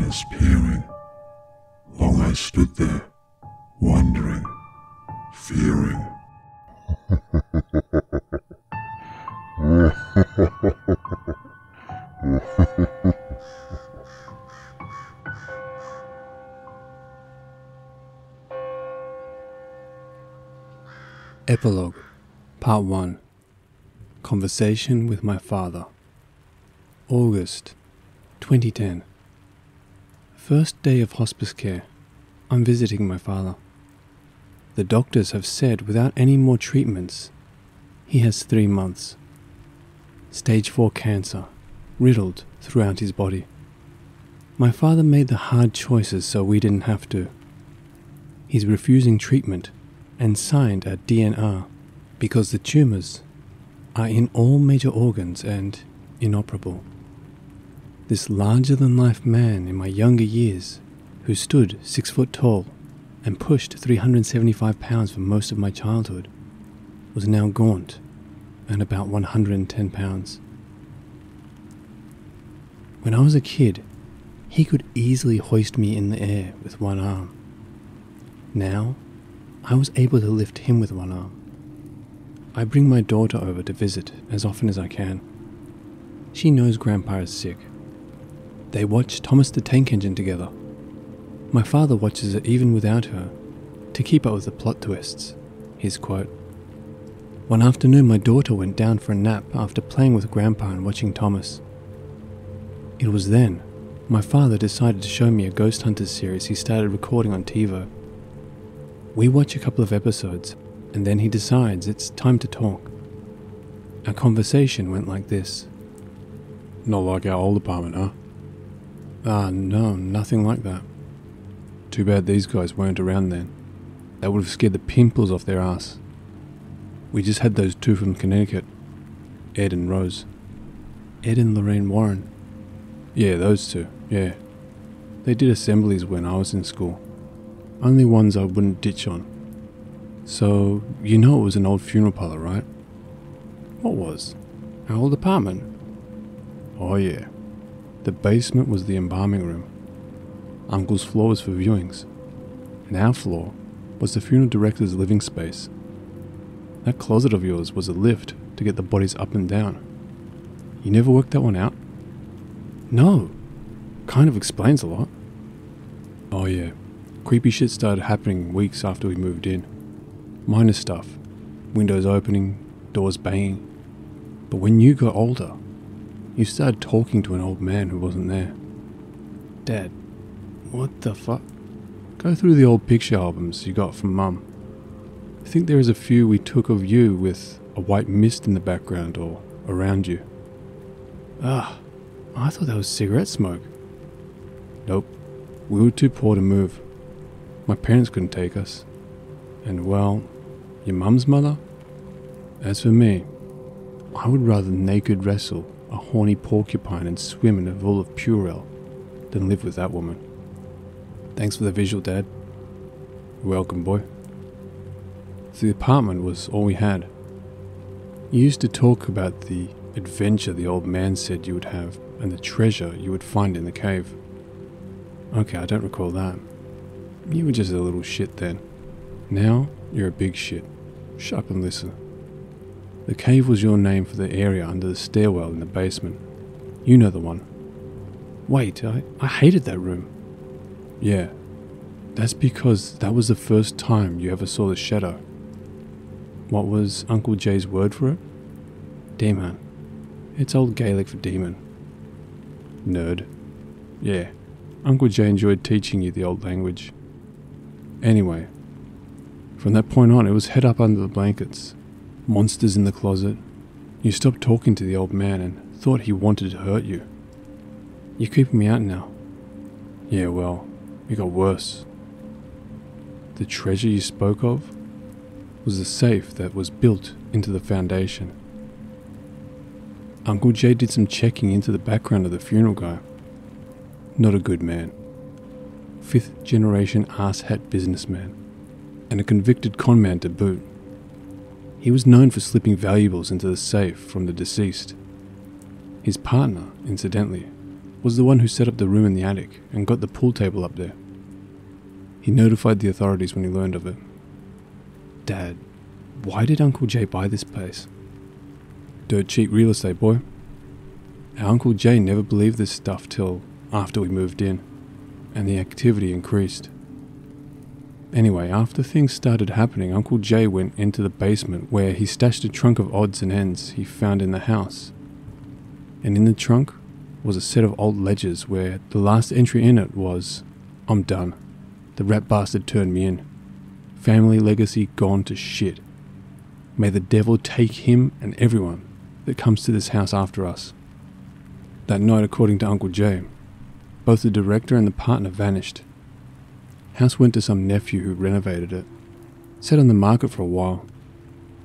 darkness peering. Long I stood there, wondering, fearing. Epilogue, Part 1. Conversation with my father. August 2010. First day of hospice care. I'm visiting my father. The doctors have said without any more treatments, he has 3 months. Stage 4 cancer, riddled throughout his body. My father made the hard choices so we didn't have to. He's refusing treatment and signed a DNR because the tumours are in all major organs and inoperable. This larger-than-life man in my younger years, who stood 6 foot tall and pushed 375 pounds for most of my childhood, was now gaunt and about 110 pounds. When I was a kid, he could easily hoist me in the air with one arm. Now, I was able to lift him with one arm. I bring my daughter over to visit as often as I can. She knows Grandpa is sick. They watch Thomas the Tank Engine together. My father watches it even without her, to keep up with the plot twists, his quote. One afternoon my daughter went down for a nap after playing with Grandpa and watching Thomas. It was then my father decided to show me a Ghost Hunters series he started recording on TiVo. We watch a couple of episodes, and then he decides it's time to talk. Our conversation went like this. Not like our old apartment, huh? No, nothing like that. Too bad these guys weren't around then. That would have scared the pimples off their ass. We just had those two from Connecticut, Ed and Rose. Ed and Lorraine Warren. Yeah, those two, yeah. They did assemblies when I was in school. Only ones I wouldn't ditch on. So, you know it was an old funeral parlour, right? What was? Our old apartment? Oh yeah. The basement was the embalming room. Uncle's floor was for viewings. And our floor was the funeral director's living space. That closet of yours was a lift to get the bodies up and down. You never worked that one out? No. Kind of explains a lot. Oh yeah. Creepy shit started happening weeks after we moved in. Minor stuff. Windows opening, doors banging. But when you got older, you started talking to an old man who wasn't there. Dad, what the fuck? Go through the old picture albums you got from Mum. I think there is a few we took of you with a white mist in the background or around you. I thought that was cigarette smoke. Nope, we were too poor to move. My parents couldn't take us. And well, your mum's mother? As for me, I would rather naked wrestle a horny porcupine and swim in a pool of Purell than live with that woman. Thanks for the visual, Dad. You're welcome, boy. The apartment was all we had. You used to talk about the adventure the old man said you would have and the treasure you would find in the cave. Okay, I don't recall that. You were just a little shit then. Now, you're a big shit. Shut up and listen. The cave was your name for the area under the stairwell in the basement. You know the one. Wait, I hated that room. Yeah, that's because that was the first time you ever saw the shadow. What was Uncle Jay's word for it? Demon. It's old Gaelic for demon. Nerd. Yeah, Uncle Jay enjoyed teaching you the old language. Anyway, from that point on, it was head up under the blankets, monsters in the closet. You stopped talking to the old man and thought he wanted to hurt you. You're creeping me out now. Yeah, well, it got worse. The treasure you spoke of was the safe that was built into the foundation. Uncle Jay did some checking into the background of the funeral guy. Not a good man. 5th generation arsehat businessman, and a convicted conman to boot. He was known for slipping valuables into the safe from the deceased. His partner, incidentally, was the one who set up the room in the attic and got the pool table up there. He notified the authorities when he learned of it. Dad, why did Uncle Jay buy this place? Dirt cheap real estate, boy. Our Uncle Jay never believed this stuff till after we moved in, and the activity increased. Anyway, after things started happening, Uncle Jay went into the basement where he stashed a trunk of odds and ends he found in the house. And in the trunk was a set of old ledgers where the last entry in it was, "I'm done. The rat bastard turned me in. Family legacy gone to shit. May the devil take him and everyone that comes to this house after us." That night, according to Uncle Jay, both the director and the partner vanished. House went to some nephew who renovated it. Set on the market for a while.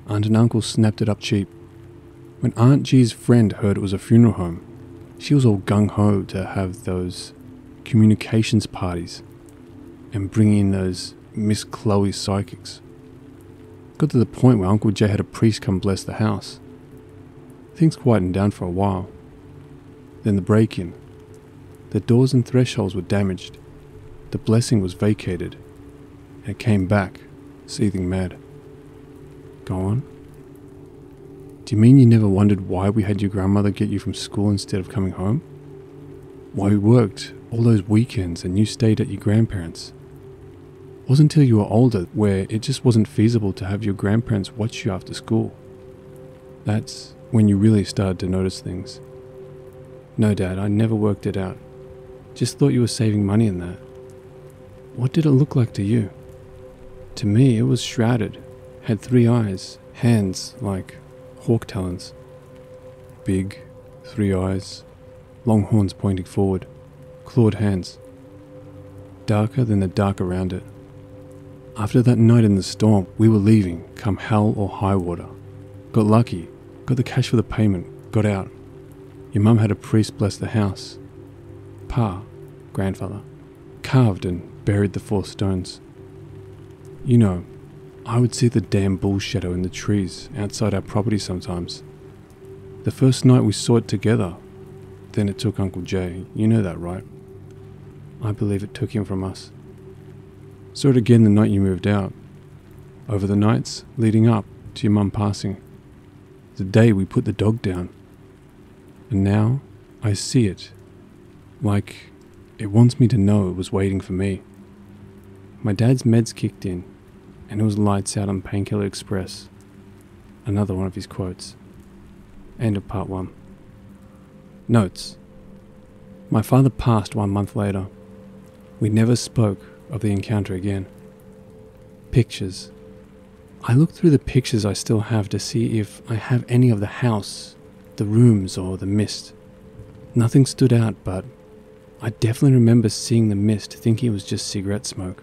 Aunt and uncle snapped it up cheap. When Aunt G's friend heard it was a funeral home, she was all gung-ho to have those communications parties and bring in those Miss Chloe psychics. Got to the point where Uncle Jay had a priest come bless the house. Things quietened down for a while. Then the break-in. The doors and thresholds were damaged. The blessing was vacated, and it came back, seething mad. Go on. Do you mean you never wondered why we had your grandmother get you from school instead of coming home? Why we worked all those weekends and you stayed at your grandparents'? It wasn't until you were older where it just wasn't feasible to have your grandparents watch you after school. That's when you really started to notice things. No, Dad, I never worked it out. Just thought you were saving money in that. What did it look like to you? To me, it was shrouded, had 3 eyes, hands like hawk talons. Big, 3 eyes, long horns pointing forward, clawed hands. Darker than the dark around it. After that night in the storm, we were leaving, come hell or high water. Got lucky, got the cash for the payment, got out. Your mum had a priest bless the house. Pa, grandfather, carved and buried the 4 stones. You know, I would see the damn bull shadow in the trees outside our property sometimes. The first night we saw it together, then it took Uncle Jay. You know that, right? I believe it took him from us. Saw it again the night you moved out. Over the nights leading up to your mum passing. The day we put the dog down. And now I see it, like it wants me to know it was waiting for me. My dad's meds kicked in, and it was lights out on Painkiller Express. Another one of his quotes. End of part 1. Notes. My father passed 1 month later. We never spoke of the encounter again. Pictures. I looked through the pictures I still have to see if I have any of the house, the rooms, or the mist. Nothing stood out, but I definitely remember seeing the mist, thinking it was just cigarette smoke.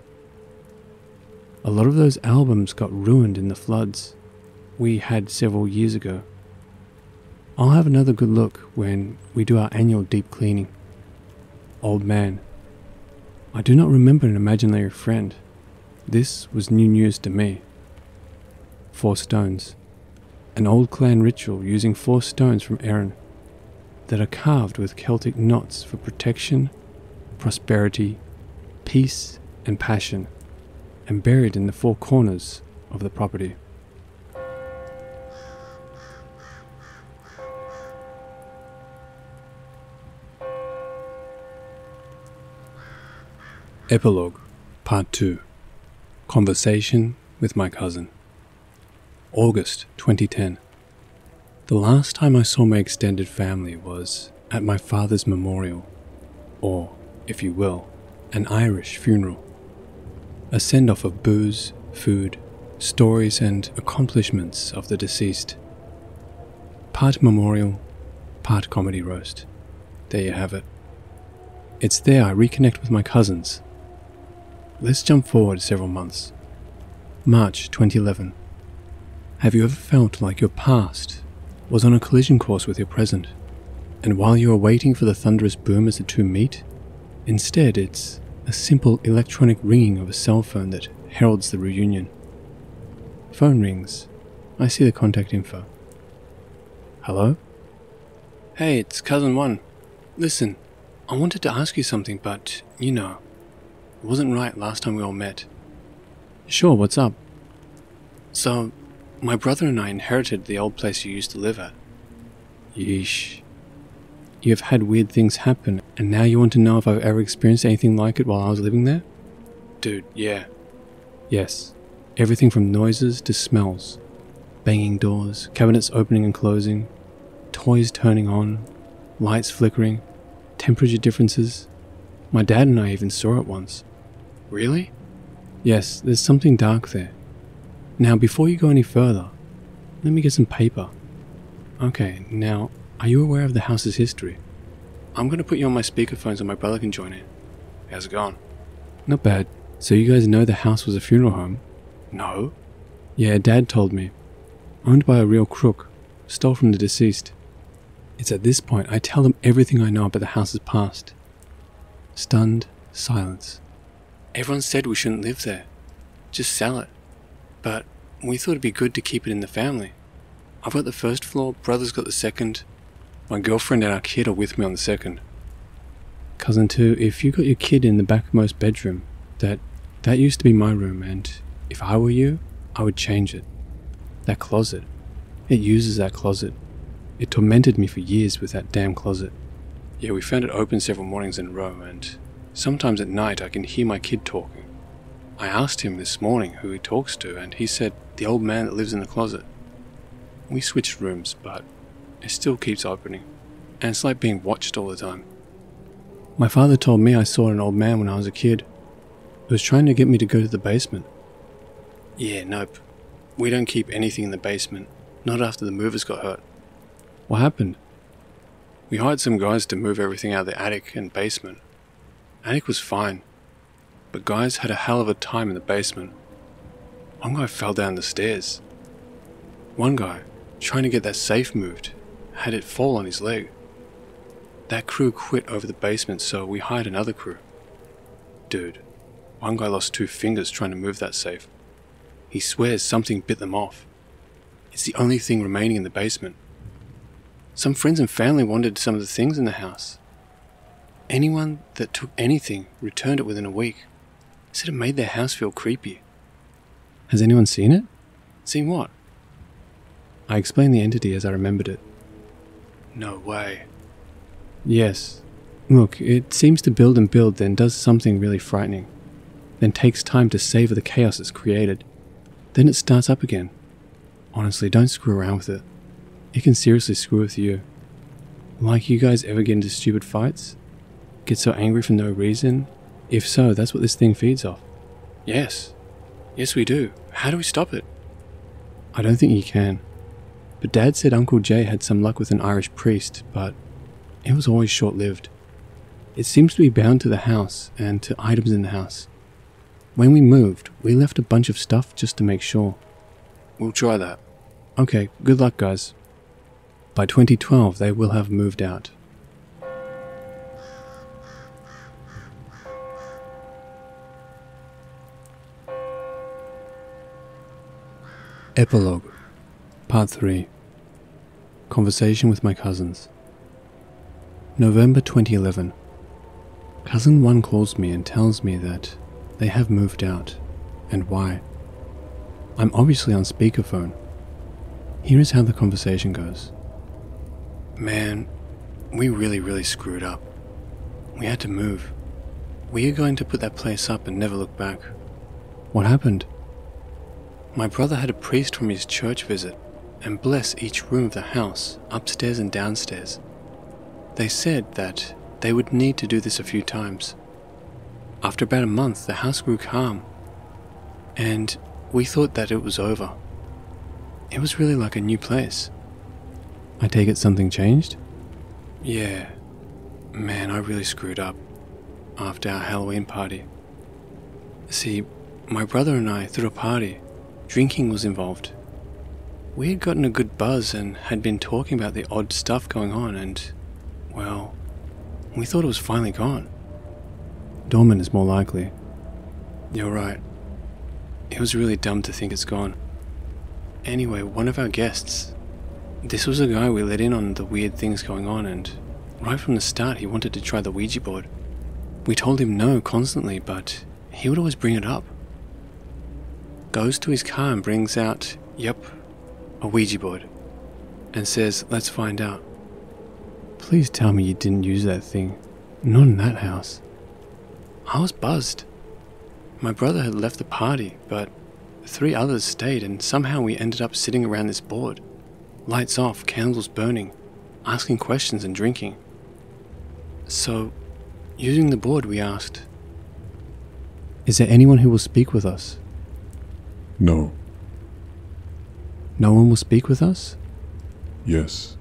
A lot of those albums got ruined in the floods we had several years ago. I'll have another good look when we do our annual deep cleaning. Old man. I do not remember an imaginary friend. This was new news to me. 4 stones. An old clan ritual using 4 stones from Erin that are carved with Celtic knots for protection, prosperity, peace, and passion, and buried in the 4 corners of the property. Epilogue, Part 2. Conversation with my cousin. August 2010. The last time I saw my extended family was at my father's memorial, or, if you will, an Irish funeral. A send-off of booze, food, stories and accomplishments of the deceased. Part memorial, part comedy roast. There you have it. It's there I reconnect with my cousins. Let's jump forward several months. March 2011. Have you ever felt like your past was on a collision course with your present, and while you are waiting for the thunderous boom as the two meet, instead it's a simple electronic ringing of a cell phone that heralds the reunion? Phone rings. I see the contact info. Hello? Hey, it's Cousin 1. Listen, I wanted to ask you something, but, you know, it wasn't right last time we all met. Sure, what's up? So, my brother and I inherited the old place you used to live at. Yeesh. You have had weird things happen, and now you want to know if I've ever experienced anything like it while I was living there? Dude, yeah. Yes. Everything from noises to smells. Banging doors, cabinets opening and closing, toys turning on, lights flickering, temperature differences. My dad and I even saw it once. Really? Yes, there's something dark there. Now, before you go any further, let me get some paper. Okay, now, are you aware of the house's history? I'm going to put you on my speakerphone so my brother can join in. How's it going? Not bad. So you guys know the house was a funeral home? No. Yeah, Dad told me. Owned by a real crook. Stole from the deceased. It's at this point I tell them everything I know about the house's past. Stunned silence. Everyone said we shouldn't live there. Just sell it. But we thought it'd be good to keep it in the family. I've got the first floor, brother's got the second. My girlfriend and our kid are with me on the second. Cousin 2, if you got your kid in the backmost bedroom, that used to be my room, and if I were you, I would change it. That closet. It uses that closet. It tormented me for years with that damn closet. Yeah, we found it open several mornings in a row, and sometimes at night I can hear my kid talking. I asked him this morning who he talks to, and he said the old man that lives in the closet. We switched rooms, but it still keeps opening, and it's like being watched all the time. My father told me I saw an old man when I was a kid. He was trying to get me to go to the basement. Yeah, nope. We don't keep anything in the basement, not after the movers got hurt. What happened? We hired some guys to move everything out of the attic and basement. Attic was fine, but guys had a hell of a time in the basement. One guy fell down the stairs. One guy, trying to get that safe moved, had it fall on his leg. That crew quit over the basement, so we hired another crew. Dude, one guy lost 2 fingers trying to move that safe. He swears something bit them off. It's the only thing remaining in the basement. Some friends and family wanted some of the things in the house. Anyone that took anything returned it within a week. Said it made their house feel creepy. Has anyone seen it? Seen what? I explained the entity as I remembered it. No way. Yes. Look, it seems to build and build, then does something really frightening. Then takes time to savor the chaos it's created. Then it starts up again. Honestly, don't screw around with it. It can seriously screw with you. Like, you guys ever get into stupid fights? Get so angry for no reason? If so, that's what this thing feeds off. Yes. Yes, we do. How do we stop it? I don't think you can. But Dad said Uncle Jay had some luck with an Irish priest, but it was always short-lived. It seems to be bound to the house and to items in the house. When we moved, we left a bunch of stuff just to make sure. We'll try that. Okay, good luck, guys. By 2012, they will have moved out. Epilogue, Part 3. Conversation with my cousins. November 2011. Cousin 1 calls me and tells me that they have moved out, and why. I'm obviously on speakerphone. Here is how the conversation goes. Man, we really screwed up. We had to move. We are going to put that place up and never look back. What happened? My brother had a priest from his church visit and bless each room of the house, upstairs and downstairs. They said that they would need to do this a few times. After about a month, the house grew calm, and we thought that it was over. It was really like a new place. I take it something changed? Yeah. Man, I really screwed up after our Halloween party. See, my brother and I threw a party. Drinking was involved. We had gotten a good buzz and had been talking about the odd stuff going on, and, well, we thought it was finally gone. Dormant is more likely. You're right. It was really dumb to think it's gone. Anyway, one of our guests, this was a guy we let in on the weird things going on, and Right from the start, he wanted to try the Ouija board. We told him no constantly, but he would always bring it up. Goes to his car and brings out, yep, a Ouija board, and says, let's find out. Please tell me you didn't use that thing. Not in that house. I was buzzed. My brother had left the party, but 3 others stayed, and somehow we ended up sitting around this board. Lights off, candles burning, asking questions and drinking. So, using the board, we asked, is there anyone who will speak with us? No. No one will speak with us? Yes.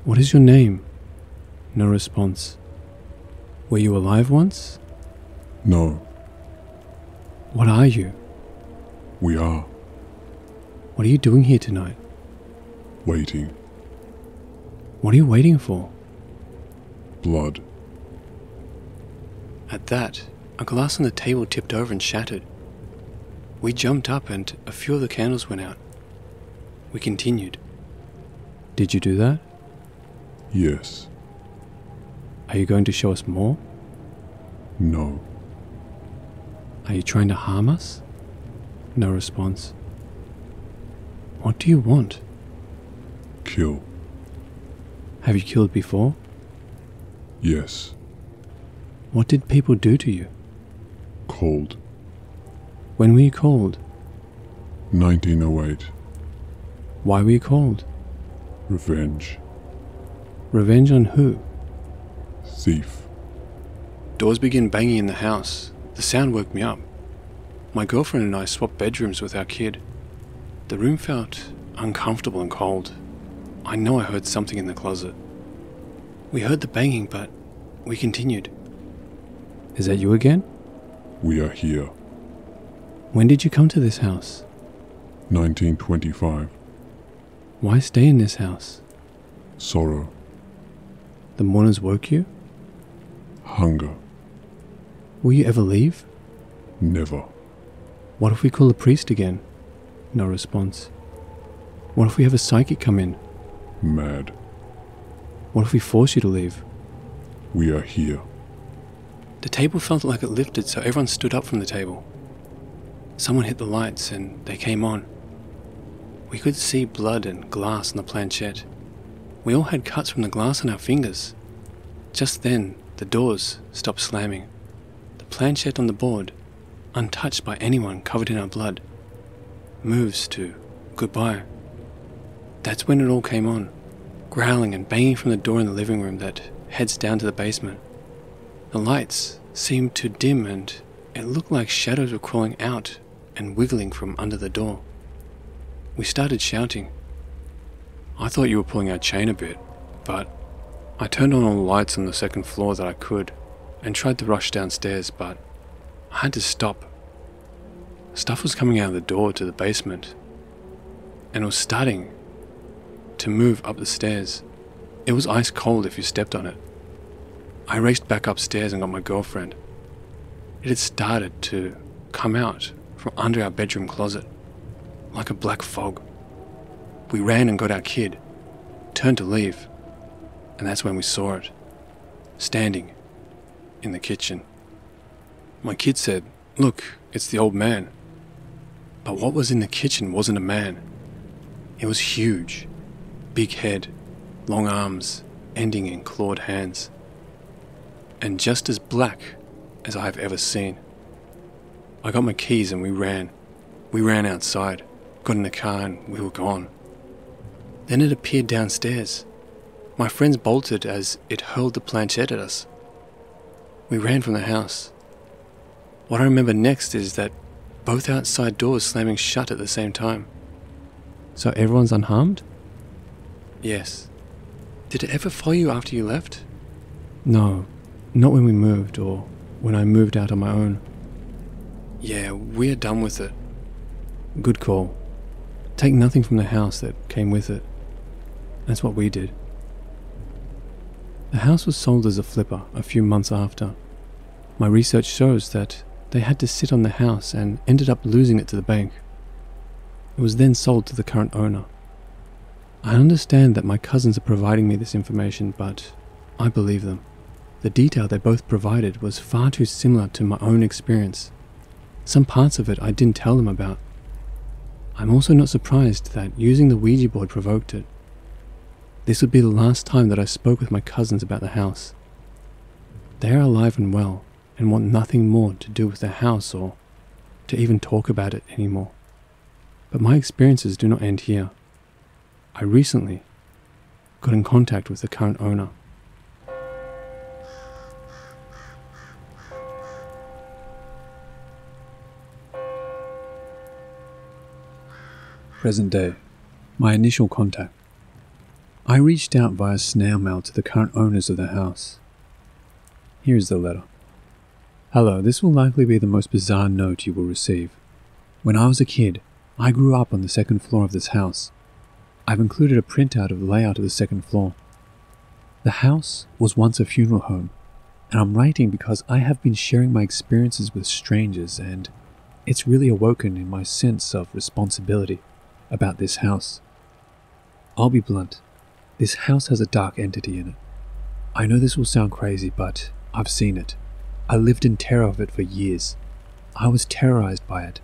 What is your name? No response. Were you alive once? No. What are you? We are. What are you doing here tonight? Waiting. What are you waiting for? Blood. At that, a glass on the table tipped over and shattered. We jumped up and a few of the candles went out. We continued. Did you do that? Yes. Are you going to show us more? No. Are you trying to harm us? No response. What do you want? Kill. Have you killed before? Yes. What did people do to you? Cold. When were you called? 1908. Why were you called? Revenge. Revenge on who? Thief. Doors began banging in the house. The sound woke me up. My girlfriend and I swapped bedrooms with our kid. The room felt uncomfortable and cold. I know I heard something in the closet. We heard the banging, but we continued. Is that you again? We are here. When did you come to this house? 1925. Why stay in this house? Sorrow. The mourners woke you? Hunger. Will you ever leave? Never. What if we call the priest again? No response. What if we have a psychic come in? Mad. What if we force you to leave? We are here. The table felt like it lifted, so everyone stood up from the table. Someone hit the lights and they came on. We could see blood and glass on the planchette. We all had cuts from the glass on our fingers. Just then, the doors stopped slamming. The planchette on the board, untouched by anyone covered in our blood, moves to goodbye. That's when it all came on, growling and banging from the door in the living room that heads down to the basement. The lights seemed to dim and it looked like shadows were crawling out and wiggling from under the door. We started shouting. I thought you were pulling our chain a bit, but I turned on all the lights on the second floor that I could and tried to rush downstairs, but I had to stop. Stuff was coming out of the door to the basement, and it was starting to move up the stairs. It was ice cold if you stepped on it. I raced back upstairs and got my girlfriend. It had started to come out from under our bedroom closet, like a black fog. We ran and got our kid, turned to leave, and that's when we saw it, standing in the kitchen. My kid said, "Look, it's the old man." But what was in the kitchen wasn't a man. It was huge, big head, long arms, ending in clawed hands, and just as black as I have ever seen. I got my keys and we ran. We ran outside, got in the car and we were gone. Then it appeared downstairs. My friends bolted as it hurled the planchette at us. We ran from the house. What I remember next is that both outside doors slamming shut at the same time. So everyone's unharmed? Yes. Did it ever follow you after you left? No, not when we moved or when I moved out on my own. Yeah, we're done with it. Good call. Take nothing from the house that came with it. That's what we did. The house was sold as a flipper a few months after. My research shows that they had to sit on the house and ended up losing it to the bank. It was then sold to the current owner. I understand that my cousins are providing me this information, but I believe them. The detail they both provided was far too similar to my own experience. Some parts of it I didn't tell them about. I'm also not surprised that using the Ouija board provoked it. This would be the last time that I spoke with my cousins about the house. They are alive and well, and want nothing more to do with the house or to even talk about it anymore. But my experiences do not end here. I recently got in contact with the current owner. Present day. My initial contact. I reached out via snail mail to the current owners of the house. Here is the letter. Hello, this will likely be the most bizarre note you will receive. When I was a kid, I grew up on the second floor of this house. I've included a printout of the layout of the second floor. The house was once a funeral home, and I'm writing because I have been sharing my experiences with strangers, and it's really awoken in my sense of responsibility about this house. I'll be blunt, this house has a dark entity in it. I know this will sound crazy, but I've seen it. I lived in terror of it for years. I was terrorized by it,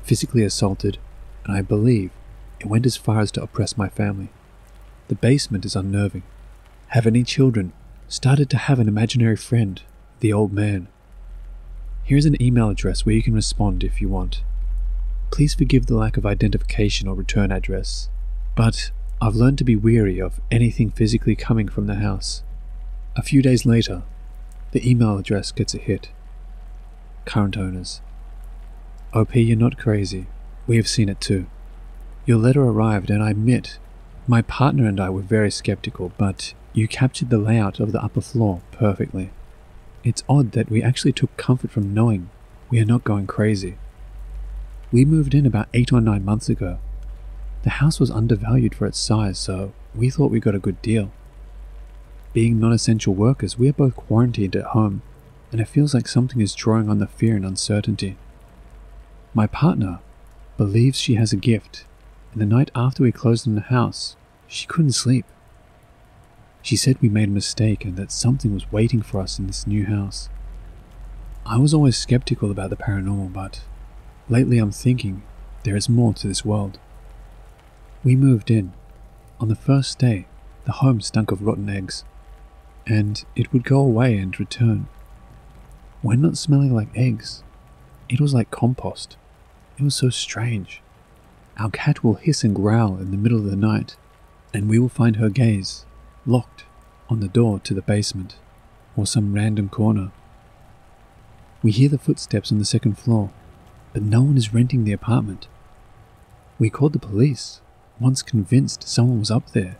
physically assaulted, and I believe it went as far as to oppress my family. The basement is unnerving. Have any children? Started to have an imaginary friend, the old man. Here's an email address where you can respond if you want. Please forgive the lack of identification or return address, but I've learned to be weary of anything physically coming from the house. A few days later, the email address gets a hit. Current owners. OP, you're not crazy. We have seen it too. Your letter arrived, and I admit, my partner and I were very skeptical, but you captured the layout of the upper floor perfectly. It's odd that we actually took comfort from knowing we are not going crazy. We moved in about 8 or 9 months ago. The house was undervalued for its size, so we thought we got a good deal. Being non-essential workers, we are both quarantined at home, and it feels like something is drawing on the fear and uncertainty. My partner believes she has a gift, and the night after we closed on the house, she couldn't sleep. She said we made a mistake and that something was waiting for us in this new house. I was always skeptical about the paranormal, but lately I'm thinking there is more to this world. We moved in. On the first day, the home stunk of rotten eggs, and it would go away and return. When not smelling like eggs, it was like compost. It was so strange. Our cat will hiss and growl in the middle of the night, and we will find her gaze locked on the door to the basement or some random corner. We hear the footsteps on the second floor, but no one is renting the apartment. We called the police, once convinced someone was up there.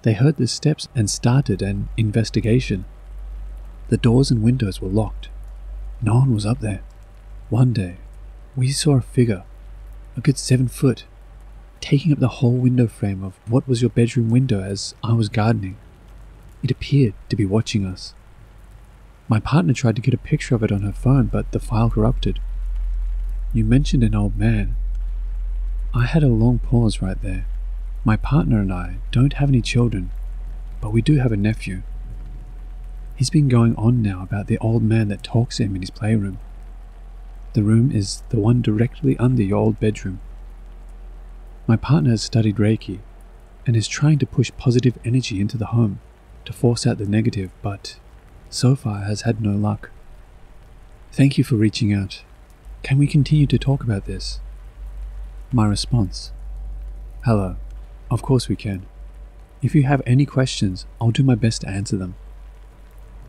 They heard the steps and started an investigation. The doors and windows were locked. No one was up there. One day, we saw a figure, a good 7 foot, taking up the whole window frame of what was your bedroom window as I was gardening. It appeared to be watching us. My partner tried to get a picture of it on her phone, but the file corrupted. You mentioned an old man. I had a long pause right there. My partner and I don't have any children, but we do have a nephew. He's been going on now about the old man that talks to him in his playroom. The room is the one directly under your old bedroom. My partner has studied Reiki and is trying to push positive energy into the home to force out the negative, but so far has had no luck. Thank you for reaching out. Can we continue to talk about this? My response. Hello. Of course we can. If you have any questions, I'll do my best to answer them.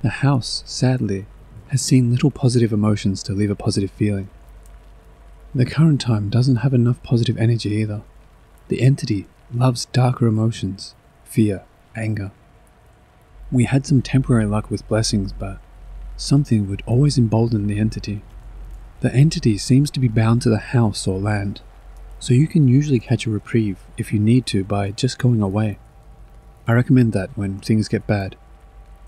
The house, sadly, has seen little positive emotions to leave a positive feeling. The current time doesn't have enough positive energy either. The entity loves darker emotions, fear, anger. We had some temporary luck with blessings, but something would always embolden the entity. The entity seems to be bound to the house or land, so you can usually catch a reprieve if you need to by just going away. I recommend that when things get bad.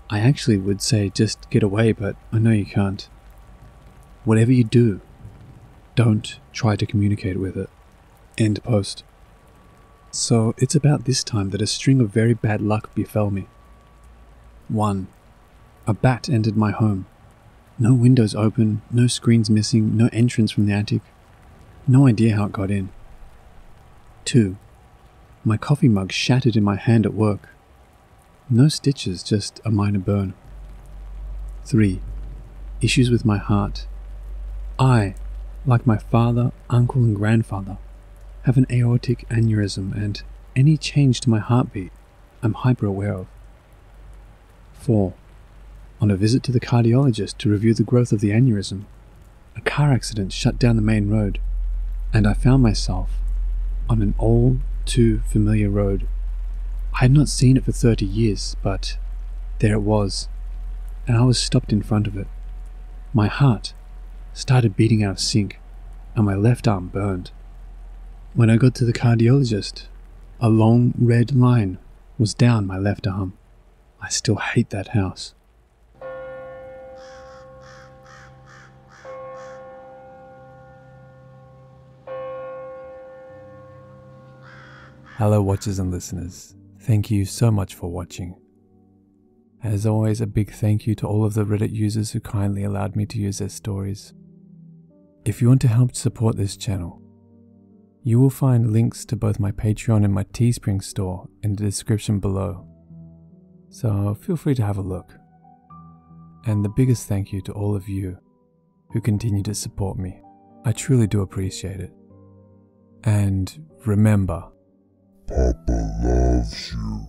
I actually would say just get away, but I know you can't. Whatever you do, don't try to communicate with it. End post. So it's about this time that a string of very bad luck befell me. 1. A bat entered my home. No windows open, no screens missing, no entrance from the attic. No idea how it got in. 2. My coffee mug shattered in my hand at work. No stitches, just a minor burn. 3. Issues with my heart. I, like my father, uncle and grandfather, have an aortic aneurysm, and any change to my heartbeat I'm hyper aware of. 4. On a visit to the cardiologist to review the growth of the aneurysm, a car accident shut down the main road, and I found myself on an all too familiar road. I had not seen it for 30 years, but there it was, and I was stopped in front of it. My heart started beating out of sync, and my left arm burned. When I got to the cardiologist, a long red line was down my left arm. I still hate that house. Hello watchers and listeners, thank you so much for watching. As always, a big thank you to all of the Reddit users who kindly allowed me to use their stories. If you want to help support this channel, you will find links to both my Patreon and my Teespring store in the description below, so feel free to have a look. And the biggest thank you to all of you who continue to support me. I truly do appreciate it. And remember, Papa loves you.